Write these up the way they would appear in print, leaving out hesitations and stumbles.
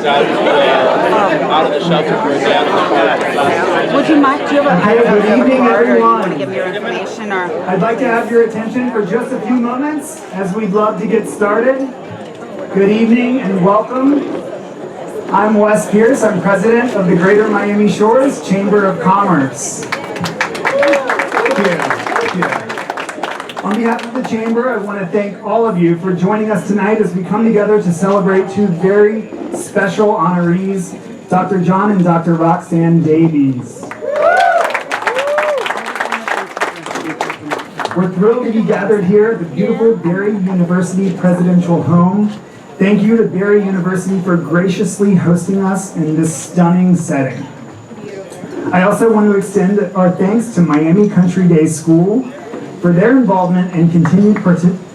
out of the shelter for a day. Would you mind, do you have a Hey, good evening, card, or do you everyone. want to give me your information, or? I'd like to have your attention for just a few moments as we'd love to get started. Good evening and welcome. I'm Wes Pierce. I'm president of the Greater Miami Shores Chamber of Commerce. Thank you. Thank you. On behalf of the Chamber, I want to thank all of you for joining us tonight as we come together to celebrate two very special honorees, Dr. John and Dr. Roxanne Davies. We're thrilled to be gathered here at the beautiful Barry University Presidential Home. Thank you to Barry University for graciously hosting us in this stunning setting. I also want to extend our thanks to Miami Country Day School for their involvement and continued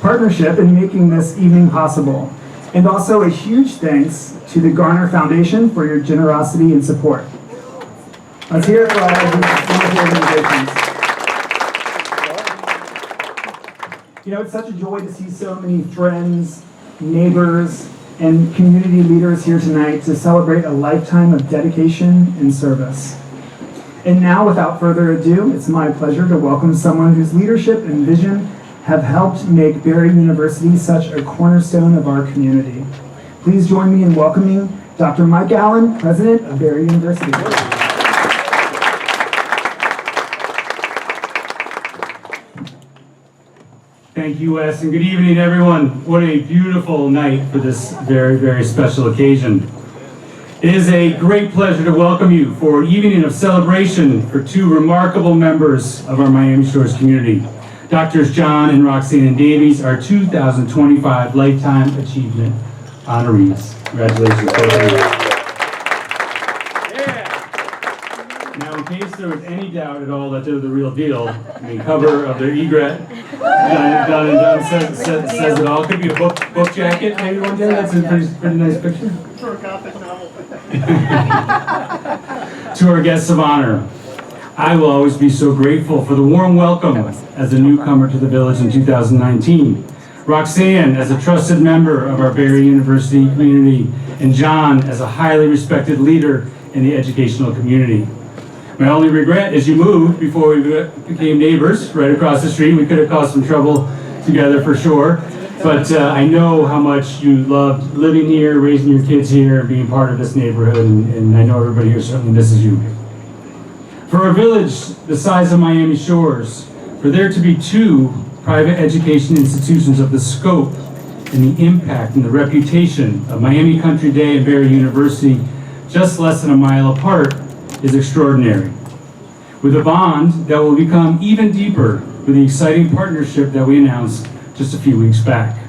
partnership in making this evening possible. And also a huge thanks to the Garner Foundation for your generosity and support. Let's hear it for all of these wonderful organizations. You know, it's such a joy to see so many friends, neighbors, and community leaders here tonight to celebrate a lifetime of dedication and service. And now, without further ado, it's my pleasure to welcome someone whose leadership and vision have helped make Barry University such a cornerstone of our community. Please join me in welcoming Dr. Mike Allen, President of Barry University. Thank you, Wes, and good evening, everyone. What a beautiful night for this very, very special occasion. It is a great pleasure to welcome you for an evening of celebration for two remarkable members of our Miami Shores community. Doctors John and Roxanne Davies, our 2025 Lifetime Achievement honorees. Congratulations, both of you. Now, in case there was any doubt at all that they're the real deal, the cover of their egret, Done and Done says it all. Could be a book jacket, maybe one day. That's a pretty nice picture. For a Gothic novel. To our guests of honor, I will always be so grateful for the warm welcome as a newcomer to the village in 2019. Roxanne as a trusted member of our Barry University community, and John as a highly respected leader in the educational community. My only regret is you moved before we became neighbors right across the street. We could have caused some trouble together for sure. But I know how much you loved living here, raising your kids here, and being part of this neighborhood, and I know everybody here certainly misses you. For a village the size of Miami Shores, for there to be two private education institutions of the scope and the impact and the reputation of Miami Country Day and Barry University just less than a mile apart is extraordinary. With a bond that will become even deeper with the exciting partnership that we announced just a few weeks back.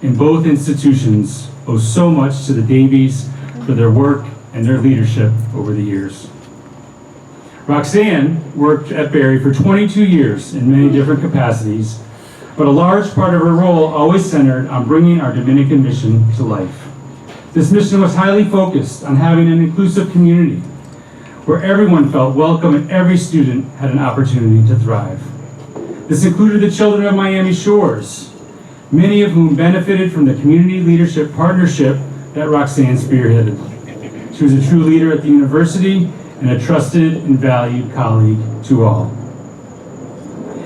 And both institutions owe so much to the Davies for their work and their leadership over the years. Roxanne worked at Barry for 22 years in many different capacities, but a large part of her role always centered on bringing our Dominican mission to life. This mission was highly focused on having an inclusive community where everyone felt welcome and every student had an opportunity to thrive. This included the children of Miami Shores, many of whom benefited from the community leadership partnership that Roxanne spearheaded. She was a true leader at the university and a trusted and valued colleague to all.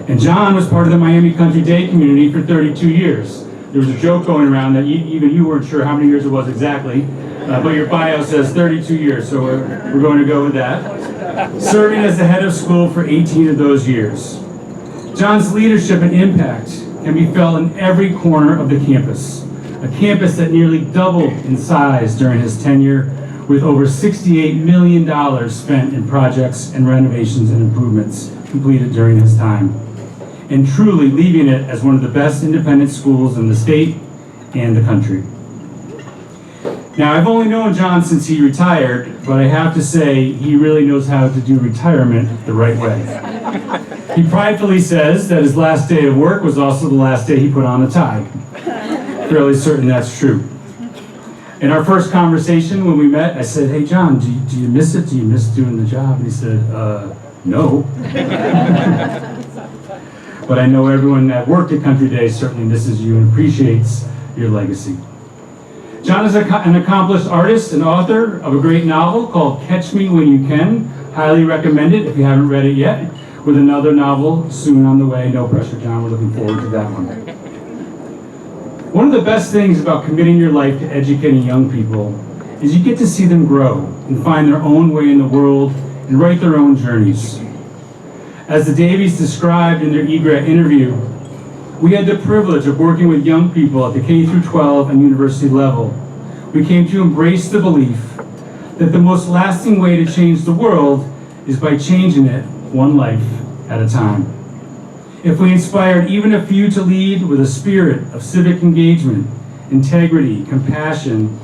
And John was part of the Miami Country Day community for 32 years. There was a joke going around that even you weren't sure how many years it was exactly, but your bio says 32 years, so we're going to go with that. Serving as the head of school for 18 of those years. John's leadership and impact can be felt in every corner of the campus, a campus that nearly doubled in size during his tenure, with over $68 million spent in projects and renovations and improvements completed during his time, and truly leaving it as one of the best independent schools in the state and the country. Now, I've only known John since he retired, but I have to say he really knows how to do retirement the right way. He pridefully says that his last day of work was also the last day he put on a tie. Fairly certain that's true. In our first conversation when we met, I said, "Hey John, do you miss it? Do you miss doing the job?" And he said, no. But I know everyone that worked at Country Day certainly misses you and appreciates your legacy. John is an accomplished artist and author of a great novel called Catch Me When You Can. Highly recommend it if you haven't read it yet, with another novel soon on the way. No pressure, John, we're looking forward to that one. One of the best things about committing your life to educating young people is you get to see them grow and find their own way in the world and write their own journeys. As the Davies described in their EGRET interview, we had the privilege of working with young people at the K-12 and university level. We came to embrace the belief that the most lasting way to change the world is by changing it one life at a time. If we inspired even a few to lead with a spirit of civic engagement, integrity, compassion,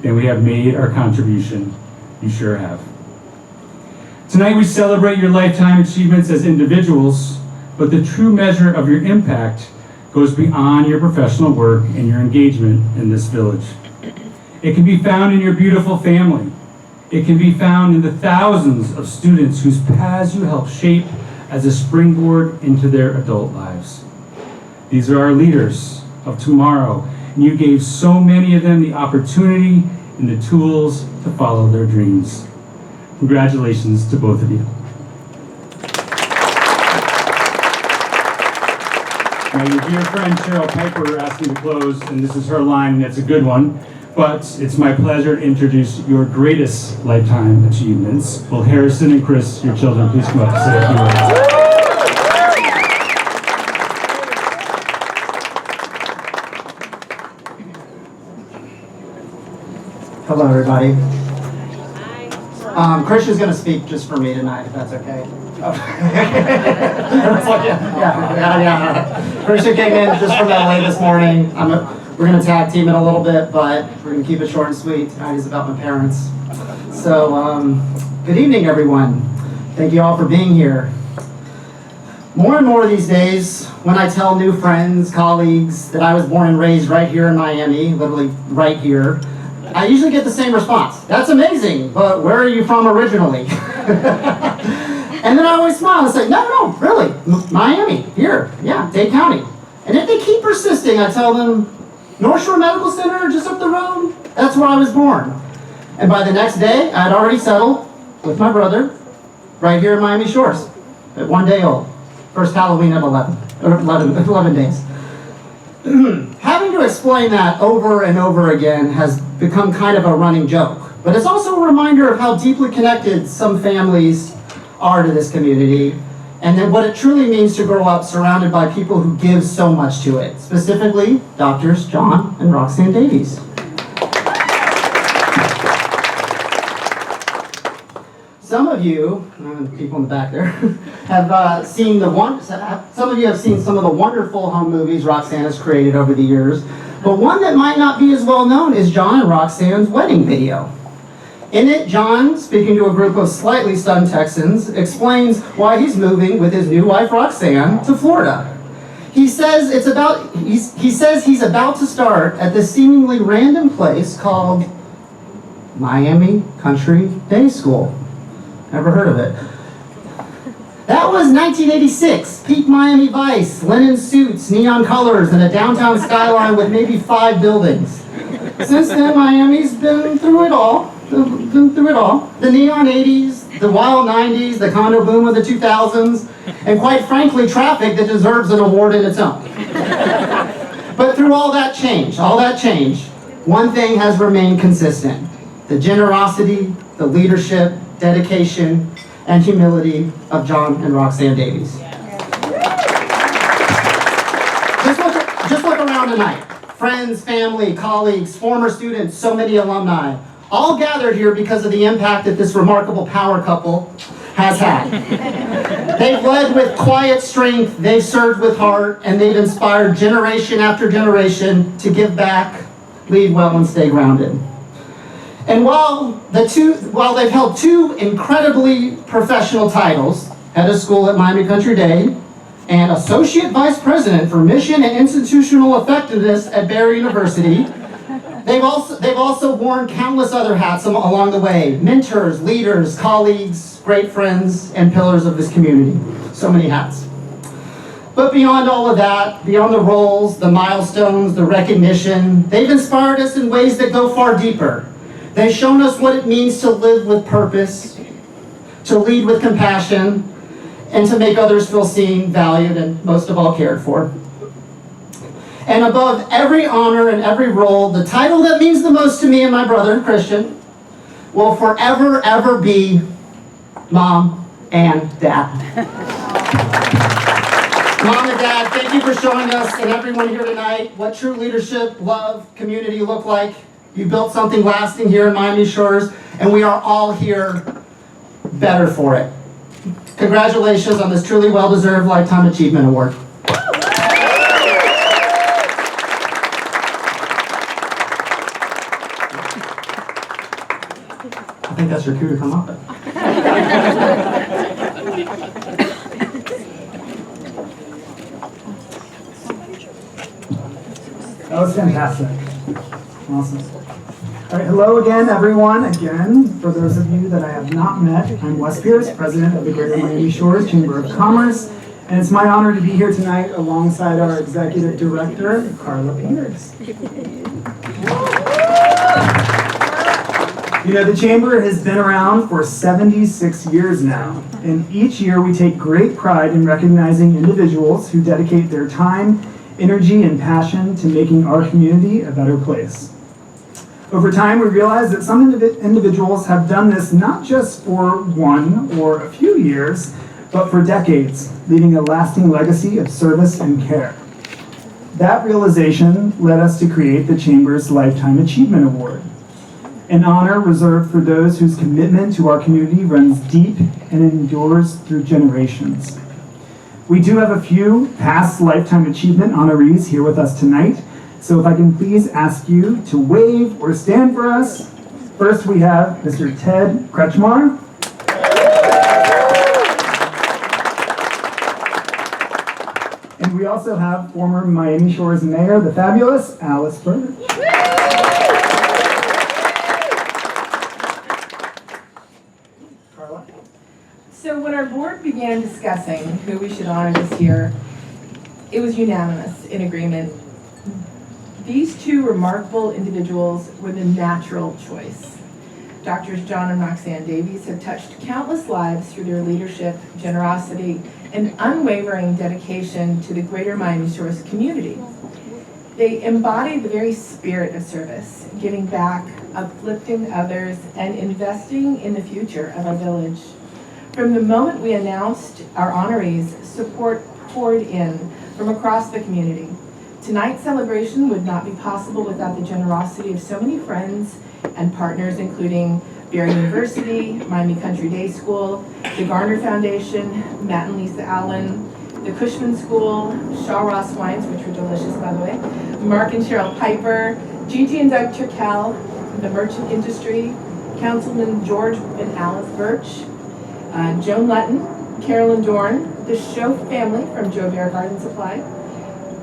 then we have made our contribution. You sure have. Tonight we celebrate your lifetime achievements as individuals, but the true measure of your impact goes beyond your professional work and your engagement in this village. It can be found in your beautiful family. It can be found in the thousands of students whose paths you help shape as a springboard into their adult lives. These are our leaders of tomorrow, and you gave so many of them the opportunity and the tools to follow their dreams. Congratulations to both of you. Now, your dear friend Cheryl Piper asked me to close, and this is her line, and it's a good one, but it's my pleasure to introduce your greatest lifetime achievements. Will Harrison and Chris, your children, please come up and say a few words. Hello, everybody. Christian's going to speak just for me tonight, if that's okay. Yeah. Christian came in just from LA this morning. We're going to tag team it a little bit, but we're going to keep it short and sweet. Tonight is about my parents. So, good evening, everyone. Thank you all for being here. More and more these days, when I tell new friends, colleagues, that I was born and raised right here in Miami, literally right here, I usually get the same response. That's amazing, but where are you from originally? And then I always smile and say, no, really, Miami, here, yeah, Dade County. And if they keep persisting, I tell them, North Shore Medical Center, just up the road, that's where I was born. And by the next day, I had already settled with my brother right here in Miami Shores at 1 day old. First Halloween at 11 days. Having to explain that over and over again has become kind of a running joke, but it's also a reminder of how deeply connected some families are to this community, and then what it truly means to grow up surrounded by people who give so much to it, specifically Doctors John and Roxanne Davies. Some of you, people in the back there, have seen some of you have seen some of the wonderful home movies Roxanne has created over the years, but one that might not be as well known is John and Roxanne's wedding video. In it, John, speaking to a group of slightly stunned Texans, explains why he's moving with his new wife Roxanne to Florida. He says he's about to start at this seemingly random place called Miami Country Day School. Never heard of it. That was 1986. Peak Miami Vice, linen suits, neon colors, and a downtown skyline with maybe 5 buildings. Since then, Miami's been through it all. The neon 80s, the wild 90s, the condo boom of the 2000s, and quite frankly, traffic that deserves an award in its own. But through all that change, one thing has remained consistent: the generosity, the leadership, dedication, and humility of John and Roxanne Davies. Just look around tonight. Friends, family, colleagues, former students, so many alumni, all gathered here because of the impact that this remarkable power couple has had. They've led with quiet strength, they've served with heart, and they've inspired generation after generation to give back, lead well, and stay grounded. And while they've held 2 incredibly professional titles, head of school at Miami Country Day and associate vice president for mission and institutional effectiveness at Barry University, they've also worn countless other hats along the way: mentors, leaders, colleagues, great friends, and pillars of this community. So many hats. But beyond all of that, beyond the roles, the milestones, the recognition, they've inspired us in ways that go far deeper. They've shown us what it means to live with purpose, to lead with compassion, and to make others feel seen, valued, and most of all cared for. And above every honor and every role, the title that means the most to me and my brother, Christian, will forever, ever be Mom and Dad. Mom and Dad, thank you for showing us and everyone here tonight what true leadership, love, community look like. You built something lasting here in Miami Shores, and we are all here better for it. Congratulations on this truly well-deserved Lifetime Achievement Award. I think that's your cue to come up. That was fantastic. Awesome. All right, hello again, everyone. Again, for those of you that I have not met, I'm Wes Pierce, president of the Greater Miami Shores Chamber of Commerce, and it's my honor to be here tonight alongside our executive director, Carla Peters. You know, the Chamber has been around for 76 years now, and each year we take great pride in recognizing individuals who dedicate their time, energy, and passion to making our community a better place. Over time, we realize that some individuals have done this not just for 1 or a few years, but for decades, leaving a lasting legacy of service and care. That realization led us to create the Chamber's Lifetime Achievement Award, an honor reserved for those whose commitment to our community runs deep and endures through generations. We do have a few past Lifetime Achievement honorees here with us tonight, so if I can please ask you to wave or stand for us. First we have Mr. Ted Kretschmar. And we also have former Miami Shores Mayor, the fabulous Alice Birch. Carla? So when our board began discussing who we should honor this year, it was unanimous in agreement. These two remarkable individuals were the natural choice. Doctors John and Roxanne Davies have touched countless lives through their leadership, generosity, and unwavering dedication to the Greater Miami Shores community. They embody the very spirit of service, giving back, uplifting others, and investing in the future of our village. From the moment we announced our honorees, support poured in from across the community. Tonight's celebration would not be possible without the generosity of so many friends and partners, including Barry University, Miami Country Day School, the Garner Foundation, Matt and Lisa Allen, the Cushman School, Shaw Ross Wines, which were delicious, by the way, Mark and Cheryl Piper, Gigi and Doug Turkel, the merchant industry, Councilman George and Alice Birch, Joan Lutton, Carolyn Dorn, the Show family from Joe Bear Garden Supply,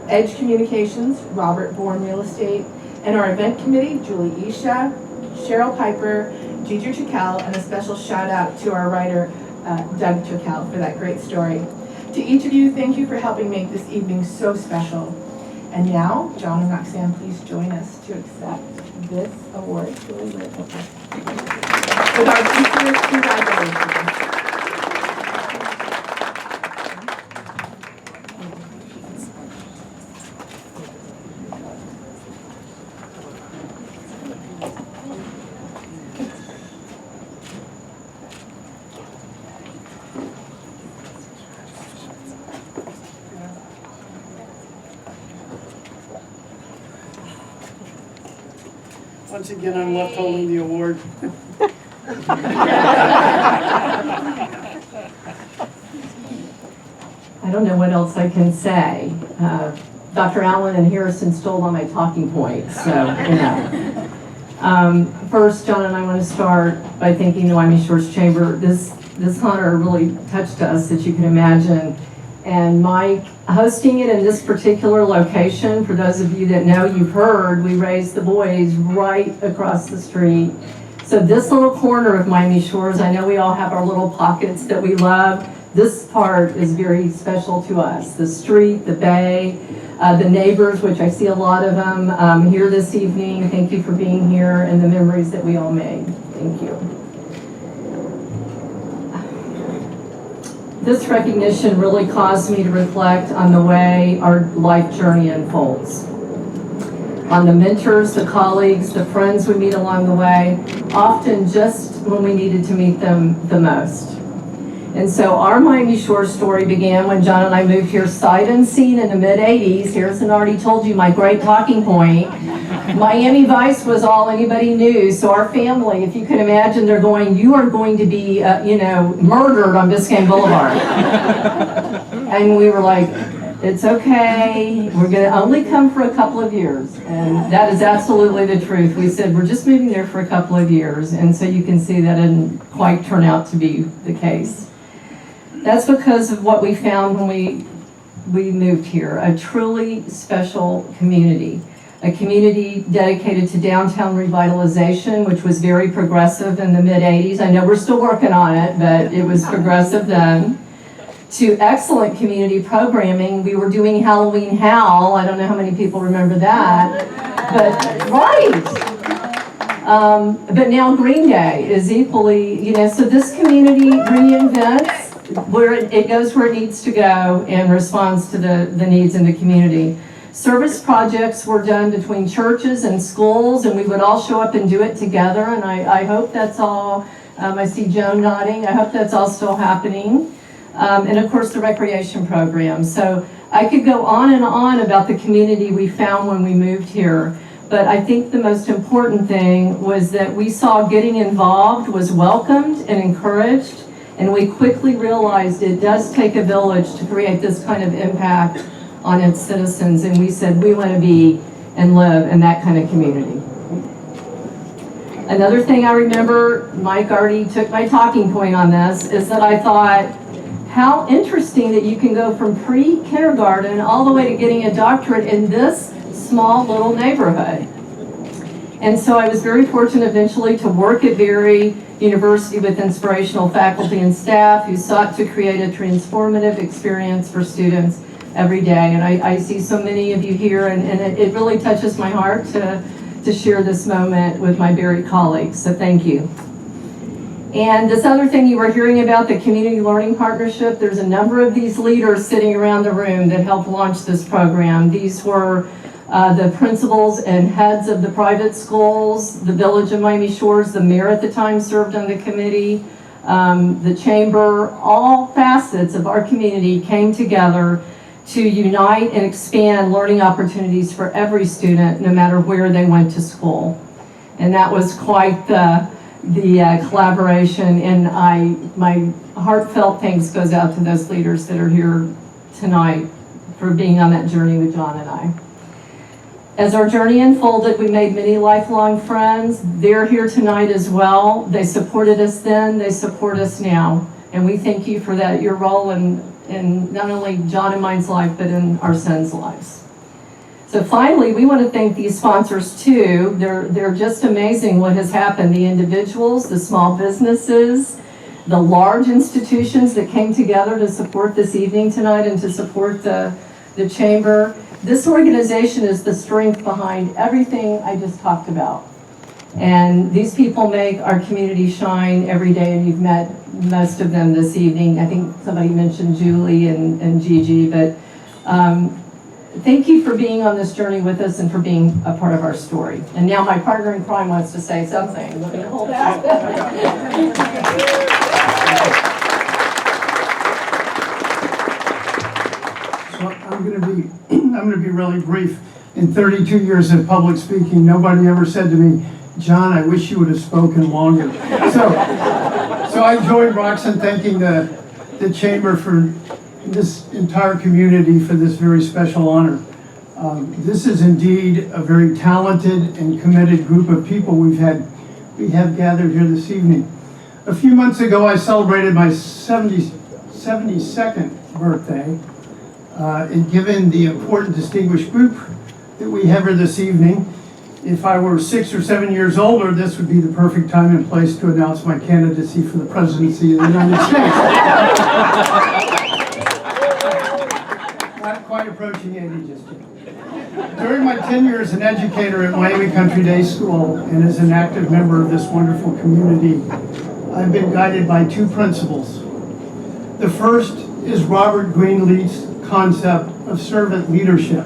Edge Communications, Robert Bourne Real Estate, and our event committee, Julie Isha, Cheryl Piper, Gigi Turkel, and a special shout out to our writer, Doug Turkel, for that great story. To each of you, thank you for helping make this evening so special. And now, John and Roxanne, please join us to accept this award. With our sincerest congratulations. Once again, I'm left holding the award. I don't know what else I can say. Dr. Allen and Harrison stole all my talking points, so, you know. First, John and I want to start by thanking the Miami Shores Chamber. This honor really touched us, as you can imagine. And Mike, hosting it in this particular location, for those of you that know, you've heard, we raised the boys right across the street. So this little corner of Miami Shores, I know we all have our little pockets that we love. this part is very special to us. The street, the bay, the neighbors, which I see a lot of them here this evening. Thank you for being here, and the memories that we all made. Thank you. This recognition really caused me to reflect on the way our life journey unfolds. On the mentors, the colleagues, the friends we meet along the way, often just when we needed to meet them the most. And so our Miami Shore story began when John and I moved here sight unseen in the mid-'80s. Harrison already told you my great talking point. Miami Vice was all anybody knew. So our family, if you can imagine, they're going, you are going to be, murdered on Biscayne Boulevard. And we were like, it's okay. We're going to only come for a couple of years. And that is absolutely the truth. We said, we're just moving there for a couple of years. And so you can see that didn't quite turn out to be the case. That's because of what we found when we moved here, a truly special community. A community dedicated to downtown revitalization, which was very progressive in the mid-'80s. I know we're still working on it, but it was progressive then. To excellent community programming. We were doing Halloween Howl. I don't know how many people remember that, but right. But now Green Day is equally, so this community reinvents where it goes where it needs to go and responds to the needs in the community. Service projects were done between churches and schools, and we would all show up and do it together, and I hope that's all, I see Joan nodding, I hope that's all still happening. And of course the recreation program. So I could go on and on about the community we found when we moved here, but I think the most important thing was that we saw getting involved was welcomed and encouraged, and we quickly realized it does take a village to create this kind of impact on its citizens, and we said we want to be and live in that kind of community. Another thing I remember, Mike already took my talking point on this, is that I thought, how interesting that you can go from pre-kindergarten all the way to getting a doctorate in this small little neighborhood. And so I was very fortunate eventually to work at Berry University with inspirational faculty and staff who sought to create a transformative experience for students every day. And I see so many of you here, and it really touches my heart to share this moment with my Berry colleagues, so thank you. And this other thing you were hearing about, the Community Learning Partnership, there's a number of these leaders sitting around the room that helped launch this program. These were the principals and heads of the private schools, the Village of Miami Shores, the mayor at the time served on the committee, the chamber, all facets of our community came together to unite and expand learning opportunities for every student, no matter where they went to school. And that was quite the collaboration, and my heartfelt thanks goes out to those leaders that are here tonight for being on that journey with John and I. As our journey unfolded, we made many lifelong friends. They're here tonight as well. They supported us then, they support us now. And we thank you for that, your role in not only John and mine's life, but in our sons' lives. So finally, we want to thank these sponsors too. They're just amazing what has happened. The individuals, the small businesses, the large institutions that came together to support this evening tonight and to support the chamber. This organization is the strength behind everything I just talked about. And these people make our community shine every day, and you've met most of them this evening. I think somebody mentioned Julie and Gigi, but thank you for being on this journey with us and for being a part of our story. And now my partner in crime wants to say something. Let me hold that. So I'm going to be really brief. In 32 years of public speaking, nobody ever said to me, John, I wish you would have spoken longer. So I joined Roxanne thanking the Chamber for this entire community for this very special honor. This is indeed a very talented and committed group of people we have gathered here this evening. A few months ago, I celebrated my 72nd birthday, and given the important distinguished group that we have here this evening, if I were 6 or 7 years older, this would be the perfect time and place to announce my candidacy for the presidency of the United States. Not quite approaching 80 just yet. During my 10 years as an educator at Miami Country Day School and as an active member of this wonderful community, I've been guided by two principles. The first is Robert Greenleaf's concept of servant leadership.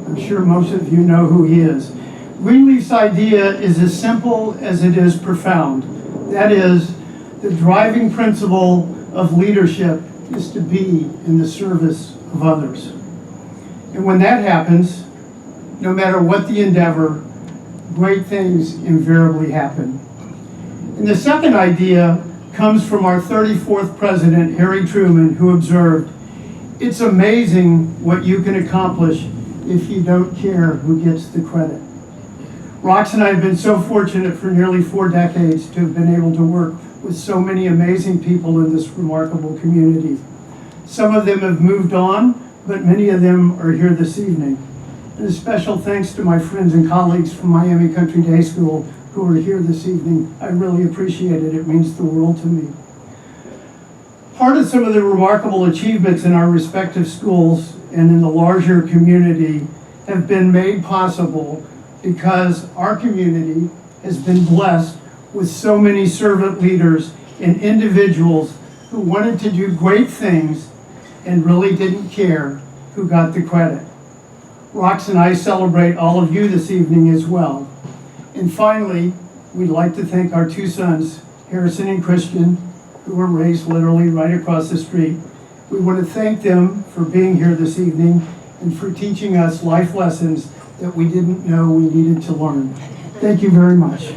I'm sure most of you know who he is. Greenleaf's idea is as simple as it is profound. That is, the driving principle of leadership is to be in the service of others. And when that happens, no matter what the endeavor, great things invariably happen. And the second idea comes from our 34th president, Harry Truman, who observed, "It's amazing what you can accomplish if you don't care who gets the credit." Rox and I have been so fortunate for nearly 4 decades to have been able to work with so many amazing people in this remarkable community. Some of them have moved on, but many of them are here this evening. And a special thanks to my friends and colleagues from Miami Country Day School who are here this evening. I really appreciate it. It means the world to me. Part of some of the remarkable achievements in our respective schools and in the larger community have been made possible because our community has been blessed with so many servant leaders and individuals who wanted to do great things and really didn't care who got the credit. Rox and I celebrate all of you this evening as well. And finally, we'd like to thank our 2 sons, Harrison and Christian, who were raised literally right across the street. We want to thank them for being here this evening and for teaching us life lessons that we didn't know we needed to learn. Thank you very much.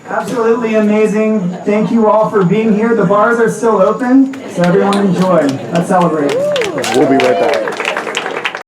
Absolutely amazing. Thank you all for being here. The bars are still open, so everyone enjoy. Let's celebrate. We'll be right back.